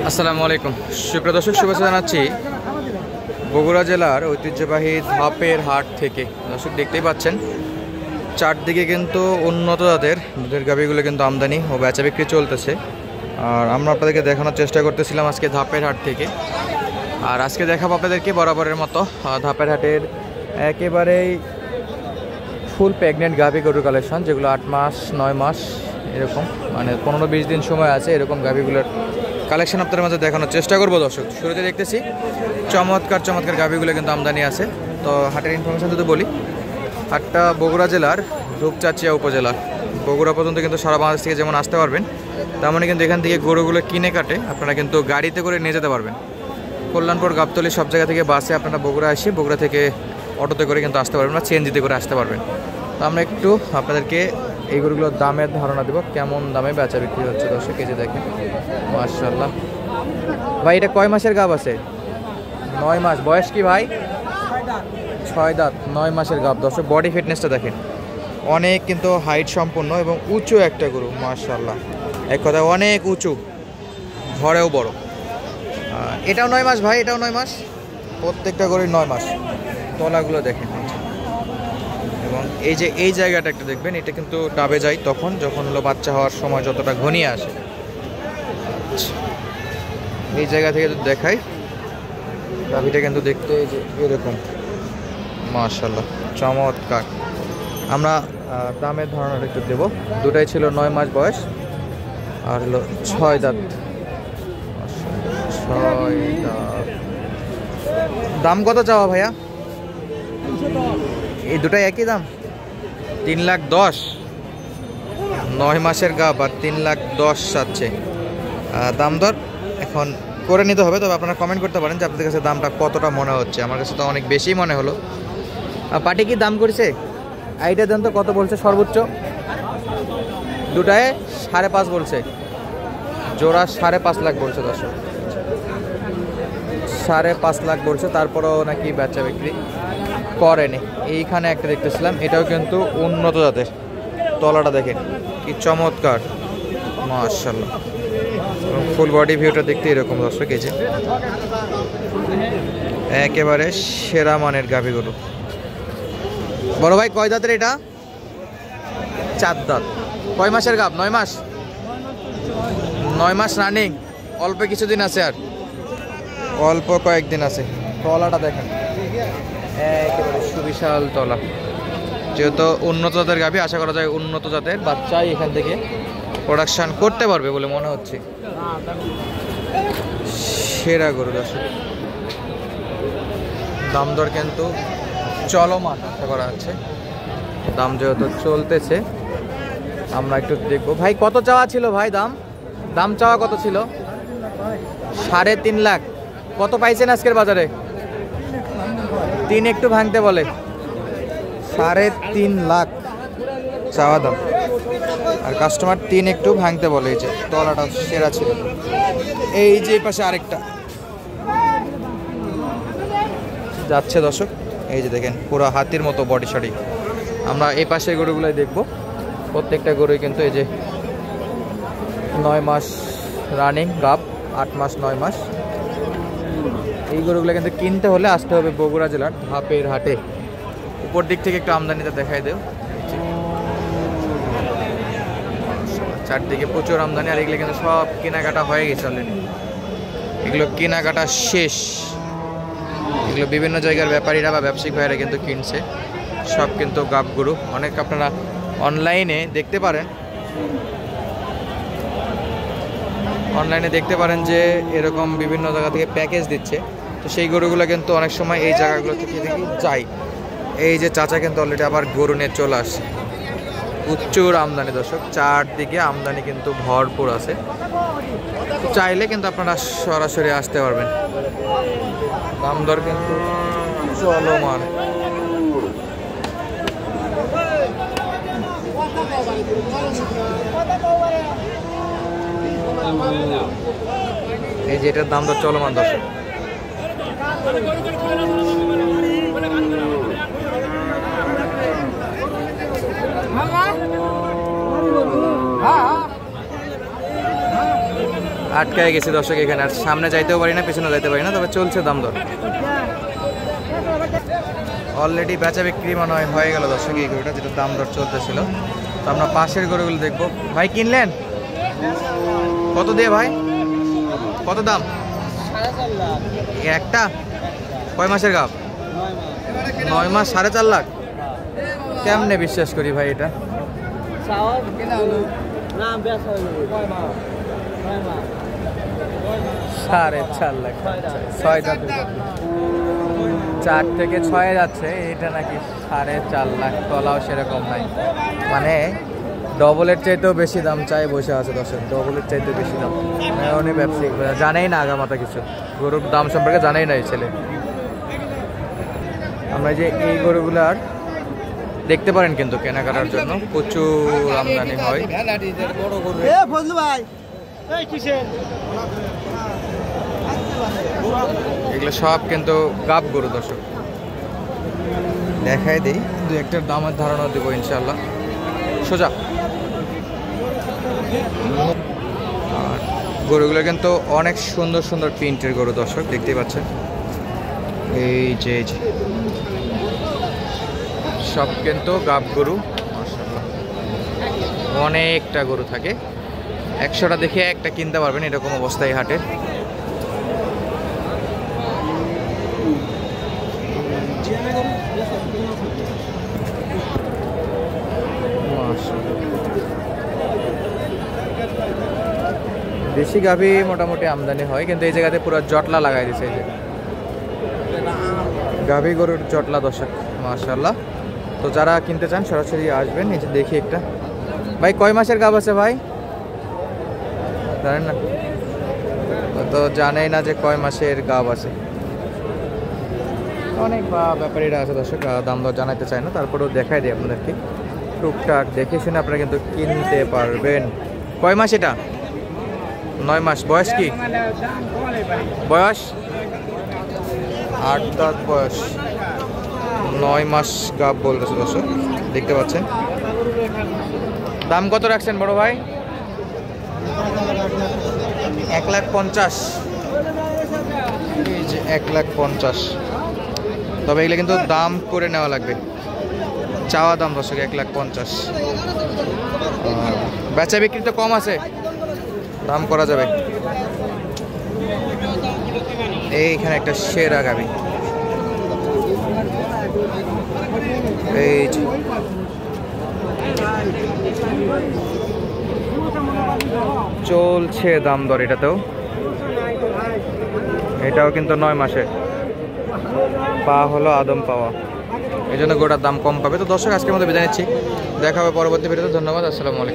আসসালামু আলাইকুম সুপ্রিয় দর্শক, শুভেচ্ছা জানাচ্ছি বগুড়া জেলার ঐতিহ্যবাহী ধাপের হাট থেকে। দর্শক দেখতেই পাচ্ছেন চারদিকে কিন্তু উন্নত জাতের দুধের গাভীগুলো কিন্তু আমদানি ও বেচা বিক্রি চলতেছে। আর আমরা আপনাদেরকে দেখানোর চেষ্টা করতেছিলাম আজকে ধাপের হাট থেকে। আর আজকে দেখাবো আপনাদেরকে বরাবরের মতো ধাপের হাটের একেবারেই ফুল প্রেগনেন্ট গাভী গরুর কালেকশন, যেগুলো 8 মাস 9 মাস এরকম, মানে 15-20 দিন সময় আছে এরকম গাভীগুলোর কালেকশন আপনাদের মাঝে দেখানোর চেষ্টা করবো। দর্শক শুরুতে দেখতেছি চমৎকার চমৎকার গাভীগুলো কিন্তু আমদানি আছে। তো হাটের ইনফরমেশন যদি বলি, হাটটা বগুড়া জেলার ধূপচাচিয়া উপজেলা। বগুড়া পর্যন্ত কিন্তু সারা বাংলাদেশ থেকে যেমন আসতে পারবেন, তার মানে কিন্তু এখান থেকে গরুগুলো কিনে কাটে আপনারা কিন্তু গাড়িতে করে নিয়ে যেতে পারবেন। কল্যাণপুর, গাবতলী সব জায়গা থেকে বাসে আপনারা বগুড়া আসি, বগুড়া থেকে অটোতে করে কিন্তু আসতে পারবেন বা সিএনজিতে করে আসতে পারবেন। তো আমরা একটু আপনাদেরকে এই গরুগুলোর দামের ধারণা দেবো, কেমন দামে বেচা বিক্রি হচ্ছে। দর্শক কেজি দেখেন, মাশাআল্লাহ। ভাই এটা কয় মাসের গাব আছে? 9 মাস। বয়স কি ভাই? 6 দাঁত, 9 মাসের গাব। দর্শক বডি ফিটনেসটা দেখেন, অনেক কিন্তু হাইট সম্পূর্ণ এবং উঁচু একটা গরু, মাশাআল্লাহ। এক কথায় অনেক উঁচু, ঘরেও বড়। এটাও 9 মাস ভাই, এটাও 9 মাস। প্রত্যেকটা গরুর 9 মাস। তলাগুলো দেখেন, এবং এই যে এই জায়গাটা একটা দেখবেন, এটা কিন্তু ডাবে যায় তখন যখন হলো বাচ্চা হওয়ার সময় যতটা ঘনিয়ে আসে। এই জায়গা থেকে যদি দেখাই, গাভীটা কিন্তু দেখতে যে এরকম, মাশাআল্লাহ চমৎকার। আমরা দামের ধারণাটা একটু দেবো। দুটাই ছিল 9 মাস বয়স, আর হলো 6 দাঁত। 6 দাঁত। দাম কত চাওয়া ভাইয়া? এই দুটাই একই দাম, 3,10,000। 9 মাসের গাব আর 3,10,000 চাচ্ছে। দাম দর এখন করে নিতে হবে, তবে আপনারা কমেন্ট করতে পারেন যে আপনাদের কাছে দামটা কতটা মনে হচ্ছে। আমার কাছে তো অনেক বেশি মনে হলো। পাটি কি দাম করেছে? আইডিয়া দেন তো কত বলছে সর্বোচ্চ? দুটায় 5.5 বলছে, জোড়া 5.5 লাখ বলছে। দর্শক 5.5 লাখ বলছে, তারপরেও নাকি বেচা বিক্রি করেনি। এইখানে একটা দেখতেছিলাম, এটাও কিন্তু উন্নত জাতের। তলাটা দেখেন কি চমৎকার, মাশাআল্লাহ। ফুল বডি ভিউটা দেখতে এরকম। দর্শক এই যে একেবারে সেরা মানের গাভীগুলো। বড় ভাই কয় দাঁতের এটা? 4 দাঁত। কয় মাসের গাভ? 9 মাস। 9 মাস রানিং, অল্প কিছুদিন আছে, আর অল্প কয়েকদিন আছে। তলাটা দেখেন, একেবারে সুবিশাল তলা। যেহেতু উন্নত জাতের গাভী, আশা করা যায় উন্নত জাতের বাচ্চাই এখান থেকে প্রোডাকশন করতে পারবে বলে মনে হচ্ছে। সেরা গরু। দর্শক দাম দর কিন্তু চলমান আশা করা যাচ্ছে। দাম যেহেতু চলতেছে, আমরা একটু দেখবো। ভাই কত চাওয়া ছিল ভাই? দাম চাওয়া কত ছিল? 3.5 লাখ। কত পাইছেন আজকের বাজারে? 3 একটু ভাঙতে বলে। 3.5 লাখ চাওয়া দাম, আর কাস্টমার 3 একটু ভাঙতে বলে। এই যে তলাটা সেরা ছিল। এই যে পাশে আরেকটা যাচ্ছে। দর্শক এই যে দেখেন, পুরো হাতির মতো বডি শডি। আমরা এই পাশে গরুগুলোই দেখবো। প্রত্যেকটা গরুই কিন্তু এই যে 9 মাস রানিং গাব, 8 মাস 9 মাস। এই গরুগুলো কিন্তু কিনতে হলে আসতে হবে বগুড়া জেলার ধাপের হাটে। উপর দিক থেকে একটু আমদানিটা দেখাই দেও। চারদিকে প্রচুর আমদানি, আর এগুলো কিন্তু সব কেনাকাটা হয়ে গেছে অলরেডি। এগুলো কেনাকাটা শেষ। এগুলো বিভিন্ন জায়গার ব্যাপারীরা বা ব্যবসায়িক ভাইয়েরা কিন্তু কিনছে। সব কিন্তু গাব গরু। অনেক আপনারা অনলাইনে দেখতে পারেন যে এরকম বিভিন্ন জায়গা থেকে প্যাকেজ দিচ্ছে। তো সেই গরুগুলো কিন্তু অনেক সময় এই জায়গাগুলো থেকে যায়। এই যে চাচা কিন্তু অলরেডি আবার গরু নিয়ে চলে আসছে। প্রচুর আমদানি। দর্শক চারদিকে আমদানি কিন্তু ভরপুর আছে। চাইলে কিন্তু আপনারা সরাসরি আসতে পারবেন। দাম দর কিন্তু চলমান। এই যে এটার দাম দর চলমান। দর্শক আটকায় গেছি দর্শক এখানে, আর সামনে যাইতেও পারি না, পিছনে যাইতে পারি না, তবে চলছে দাম দর। অলরেডি বেচা বিক্রি মনে হয় হয়ে গেল দর্শক এই গরুটা, যেটা দাম দর চলতেছিল। তো আমরা পাশের গরুগুলো দেখবো। ভাই কিনলেন কত দিয়ে ভাই? কত দাম? একটা কয় মাসের গাব? 9 মাস 4.5 লাখ। কেমনে বিশ্বাস করি ভাই এটা? 4.5 লাখ। 4 থেকে 6 যাচ্ছে, এটা নাকি 4.5 লাখ। তলাও সেরকম নাই, মানে ডবলের চাইতেও বেশি দাম চাই বসে আছে দর্শক, ডবলের চাইতেও বেশি দাম। মানে উনি ব্যবসায়িক জানেই না আগামাতা কিছু, গরুর দাম সম্পর্কে জানেই না এই ছেলে। আমরা যে এই গরুগুলার দেখতে পারেন কিন্তু কেনাকাটার জন্য প্রচুর আমদানি হয়। এগুলো সব কিন্তু গাব গরু দর্শক। দেখাই দিই, দু একটার দামের ধারণা দেবো ইনশাল্লাহ সোজা। আর গরুগুলো কিন্তু অনেক সুন্দর সুন্দর প্রিন্টের গরু দর্শক, দেখতেই পাচ্ছেন। এই যে সব কিন্তু গাব গরু, মাশাআল্লাহ অনেকটা গরু থাকে। 100টা দেখে একটা কিনতে পারবেন এরকম অবস্থায় হাটে। দেশি গাভী মোটামুটি আমদানি হয়, কিন্তু এই জায়গাতে পুরো জটলা লাগাই দিছে। এই যে গাভী গরুর জটলা দর্শক, মাশাআল্লাহ। তো যারা কিনতে চান সরাসরি আসবেন। এই যে দেখি একটা। ভাই কয় মাসের গাভ আছে ভাই? জানেন না? তো জানেই না যে কয় মাসের গাভ আছে। অনেক ব্যাপারীরা আছে দর্শক, দাম দর জানাইতে চায় না, তারপরেও দেখাই দিই আপনাদেরকে। টুকটাক দেখে শুনে আপনারা কিন্তু কিনতে পারবেন। কয় মাস এটা? 9 মাস। বয়স কি? বয়স 8 দাঁত বয়স, 9 মাস গাব বলতেছে দর্শক, দেখতে পাচ্ছেন। দাম কত রাখছেন বড় ভাই? 1,50,000। এই যে 1,50,000। তবে এগুলো কিন্তু দাম করে নেওয়া লাগবে, চাওয়া দাম দর্শক 1,50,000। বেচা বিক্রি তো কম আছে, দাম করা যাবে। এইখানে একটা সেরা গাবি, এই চলছে দাম দর এটাতেও। এটাও কিন্তু 9 মাসে, পা হলো আদম পাওয়া, এই জন্য গোটার দাম কম পাবে। তো দর্শক আজকের মতো বিদায় নিচ্ছি, দেখা হবে পরবর্তী ভিডিওতে। ধন্যবাদ, আসসালামু আলাইকুম।